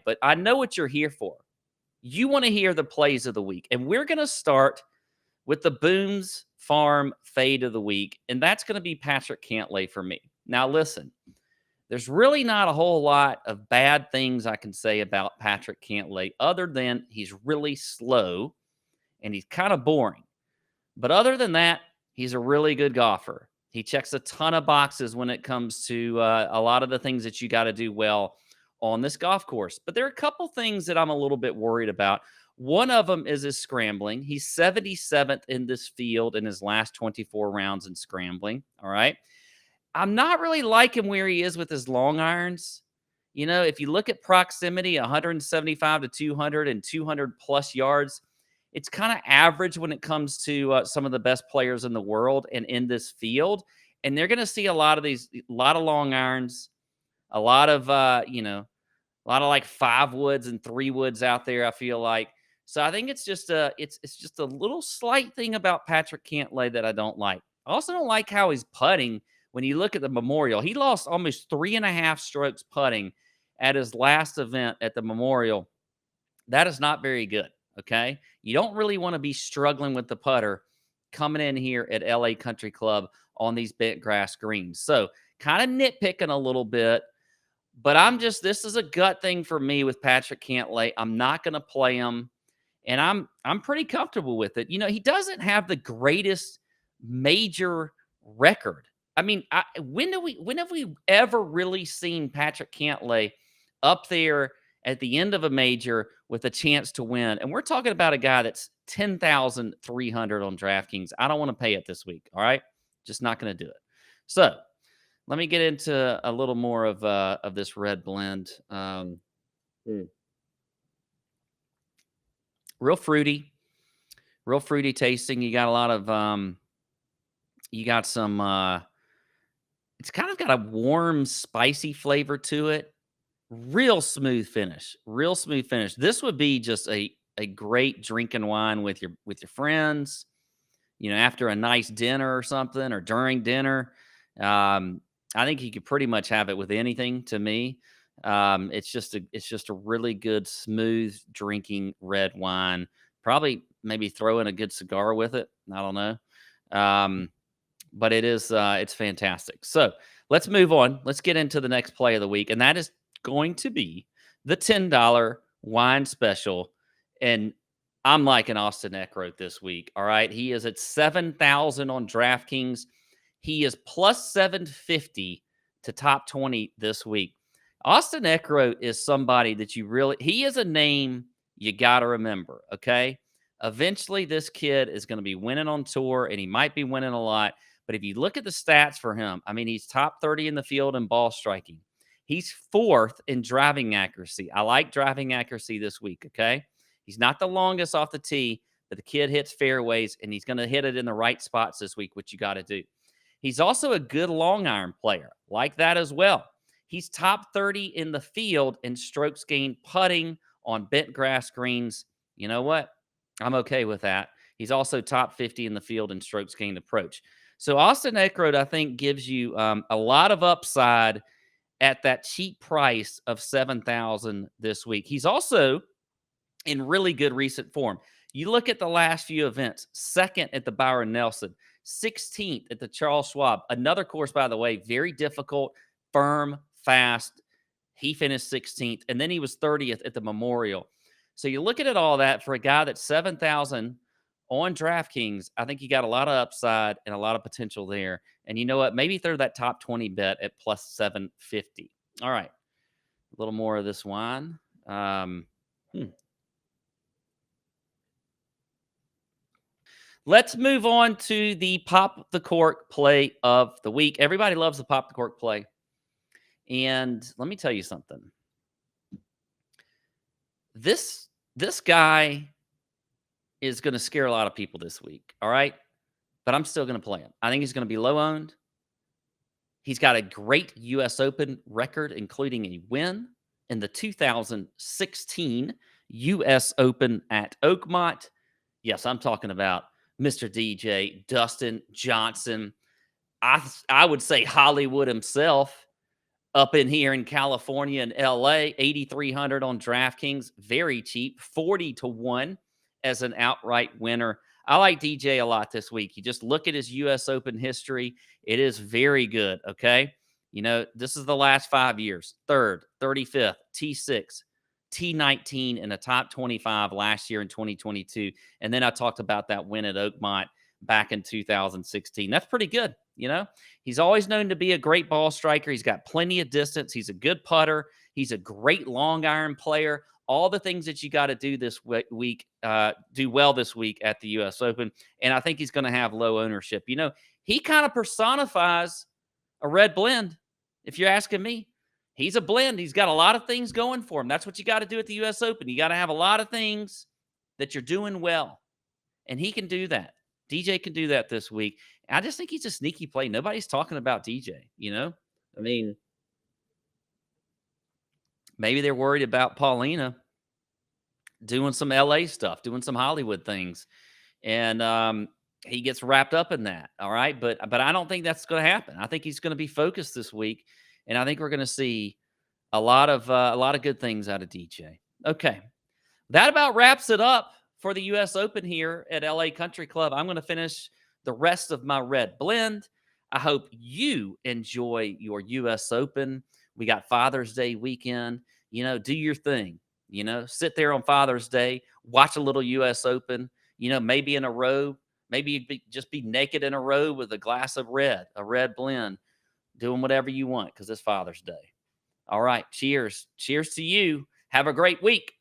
but I know what you're here for. You want to hear the plays of the week. And we're going to start with the Boone's Farm fade of the week. And that's going to be Patrick Cantlay for me. Now, listen, there's really not a whole lot of bad things I can say about Patrick Cantlay other than he's really slow and he's kind of boring. But other than that, he's a really good golfer. He checks a ton of boxes when it comes to a lot of the things that you got to do well on this golf course. But there are a couple things that I'm a little bit worried about. One of them is his scrambling. He's 77th in this field in his last 24 rounds in scrambling. All right. I'm not really liking where he is with his long irons. You know, if you look at proximity, 175 to 200 and 200 plus yards, it's kind of average when it comes to some of the best players in the world and in this field. And they're going to see a lot of long irons, a lot of, a lot of like 5 woods and 3 woods out there, I feel like. So I think it's just a little slight thing about Patrick Cantlay that I don't like. I also don't like how he's putting. When you look at the Memorial, he lost almost 3.5 strokes putting at his last event at the Memorial. That is not very good. Okay. You don't really want to be struggling with the putter coming in here at LA Country Club on these bent grass greens. So kind of nitpicking a little bit, but this is a gut thing for me with Patrick Cantlay. I'm not going to play him, and I'm pretty comfortable with it. You know, he doesn't have the greatest major record. I mean, when have we ever really seen Patrick Cantlay up there at the end of a major with a chance to win? And we're talking about a guy that's 10,300 on DraftKings. I don't want to pay it this week. All right, just not going to do it. So let me get into a little more of this red blend. Real fruity tasting. You got a lot of you got some. It's kind of got a warm, spicy flavor to it. Real smooth finish. This would be just a great drinking wine with your friends, you know, after a nice dinner or something, or during dinner. I think you could pretty much have it with anything to me. It's just a really good, smooth drinking red wine. Probably maybe throw in a good cigar with it. I don't know. But it's fantastic. So let's move on. Let's get into the next play of the week. And that is going to be the $10 wine special. And I'm liking Austin Eckroat this week. All right. He is at 7,000 on DraftKings. He is plus 750 to top 20 this week. Austin Eckroat is somebody that he is a name you got to remember. Okay. Eventually, this kid is going to be winning on tour, and he might be winning a lot. But if you look at the stats for him, I mean, he's top 30 in the field in ball striking. He's 4th in driving accuracy. I like driving accuracy this week, okay? He's not the longest off the tee, but the kid hits fairways, and he's going to hit it in the right spots this week, which you got to do. He's also a good long iron player, like that as well. He's top 30 in the field in strokes gained putting on bent grass greens. You know what? I'm okay with that. He's also top 50 in the field in strokes gained approach. So Austin Eckroat, I think, gives you a lot of upside at that cheap price of 7,000 this week. He's also in really good recent form. You look at the last few events: 2nd at the Byron Nelson, 16th at the Charles Schwab. Another course, by the way, very difficult, firm, fast. He finished 16th, and then he was 30th at the Memorial. So you look at all that for a guy that's 7,000 on DraftKings. I think you got a lot of upside and a lot of potential there. And you know what? Maybe throw that top 20 bet at plus 750. All right. A little more of this wine. Let's move on to the Pop the Cork play of the week. Everybody loves the Pop the Cork play. And let me tell you something. This guy is going to scare a lot of people this week, all right? But I'm still going to play him. I think he's going to be low owned. He's got a great U.S. Open record, including a win in the 2016 U.S. Open at Oakmont. Yes, I'm talking about Mr. DJ, Dustin Johnson. I would say Hollywood himself. up in here in California and LA, 8,300 on DraftKings, very cheap, 40 to 1 as an outright winner. I like DJ a lot this week. You just look at his US Open history, it is very good, okay? You know, this is the last 5 years. 3rd, 35th, T6, T19 in the top 25 last year in 2022. And then I talked about that win at Oakmont back in 2016. That's pretty good, you know? He's always known to be a great ball striker. He's got plenty of distance. He's a good putter. He's a great long iron player. All the things that you got to do this week, do well this week at the U.S. Open. And I think he's going to have low ownership. You know, he kind of personifies a red blend, if you're asking me. He's a blend. He's got a lot of things going for him. That's what you got to do at the U.S. Open. You got to have a lot of things that you're doing well. And he can do that. DJ can do that this week. I just think he's a sneaky play. Nobody's talking about DJ, you know? I mean, maybe they're worried about Paulina doing some LA stuff, doing some Hollywood things. And he gets wrapped up in that. All right. But I don't think that's going to happen. I think he's going to be focused this week. And I think we're going to see a lot of good things out of DJ. Okay. That about wraps it up for the U.S. Open here at LA Country Club. I'm going to finish the rest of my red blend. I hope you enjoy your U.S. Open. We got Father's Day weekend. You know, do your thing. You know, sit there on Father's Day, watch a little U.S. Open. You know, maybe in a robe. Maybe just be naked in a robe with a glass of red, a red blend, doing whatever you want because it's Father's Day. All right. Cheers. Cheers to you. Have a great week.